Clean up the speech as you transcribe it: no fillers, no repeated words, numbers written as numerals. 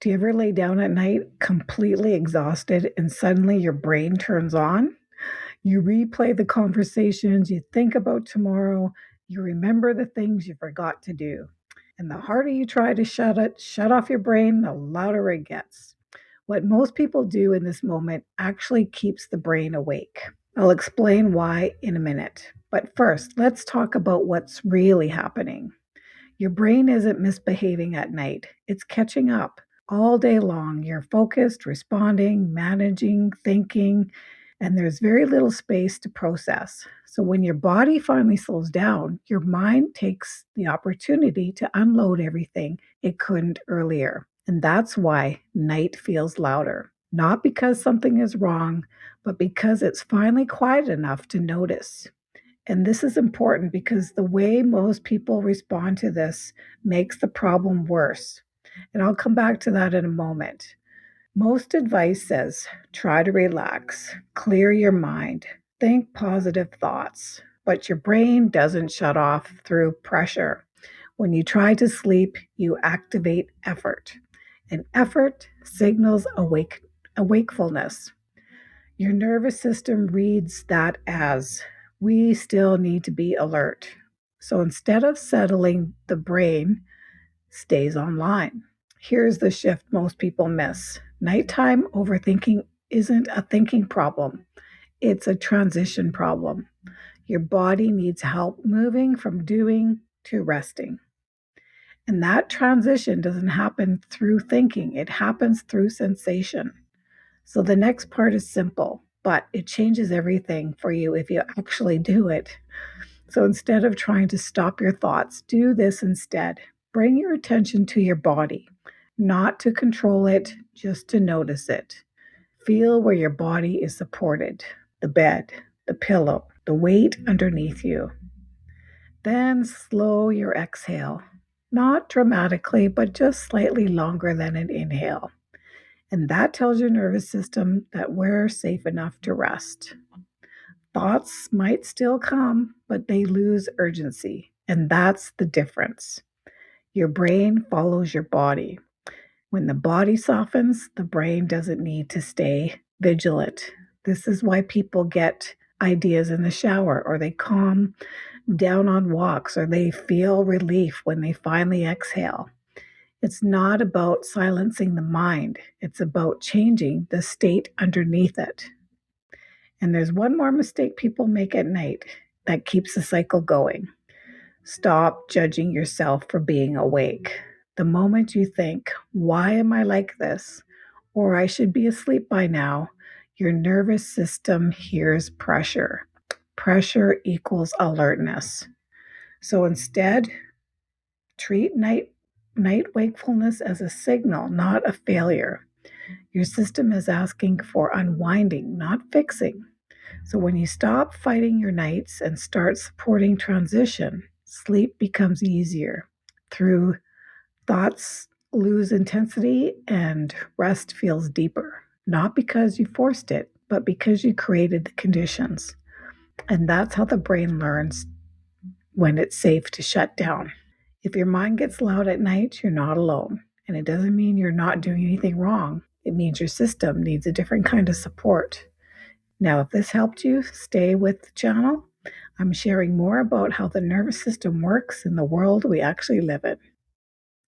Do you ever lay down at night completely exhausted and suddenly your brain turns on? You replay the conversations, you think about tomorrow, you remember the things you forgot to do. And the harder you try to shut off your brain, the louder it gets. What most people do in this moment actually keeps the brain awake. I'll explain why in a minute. But first, let's talk about what's really happening. Your brain isn't misbehaving at night, it's catching up. All day long, you're focused, responding, managing, thinking, and there's very little space to process. So when your body finally slows down, your mind takes the opportunity to unload everything it couldn't earlier. And that's why night feels louder. Not because something is wrong, but because it's finally quiet enough to notice. And this is important because the way most people respond to this makes the problem worse. And I'll come back to that in a moment. Most advice says try to relax, clear your mind, think positive thoughts, but your brain doesn't shut off through pressure. When you try to sleep, you activate effort, and effort signals wakefulness. Your nervous system reads that as we still need to be alert. So instead of settling, the brain stays online. Here's the shift most people miss. Nighttime overthinking isn't a thinking problem. It's a transition problem. Your body needs help moving from doing to resting. And that transition doesn't happen through thinking. It happens through sensation. So the next part is simple, but it changes everything for you if you actually do it. So instead of trying to stop your thoughts, do this instead. Bring your attention to your body, not to control it, just to notice it. Feel where your body is supported, the bed, the pillow, the weight underneath you. Then slow your exhale, not dramatically, but just slightly longer than an inhale. And that tells your nervous system that we're safe enough to rest. Thoughts might still come, but they lose urgency, and that's the difference. Your brain follows your body. When the body softens, the brain doesn't need to stay vigilant. This is why people get ideas in the shower, or they calm down on walks, or they feel relief when they finally exhale. It's not about silencing the mind. It's about changing the state underneath it. And there's one more mistake people make at night that keeps the cycle going. Stop judging yourself for being awake. The moment you think, why am I like this? Or I should be asleep by now, your nervous system hears pressure. Pressure equals alertness. So instead, treat night wakefulness as a signal, not a failure. Your system is asking for unwinding, not fixing. So when you stop fighting your nights and start supporting transition, sleep becomes easier. Through thoughts lose intensity and rest feels deeper. Not because you forced it, but because you created the conditions. And that's how the brain learns when it's safe to shut down. If your mind gets loud at night, you're not alone. And it doesn't mean you're not doing anything wrong. It means your system needs a different kind of support. Now, if this helped you, stay with the channel. I'm sharing more about how the nervous system works in the world we actually live in.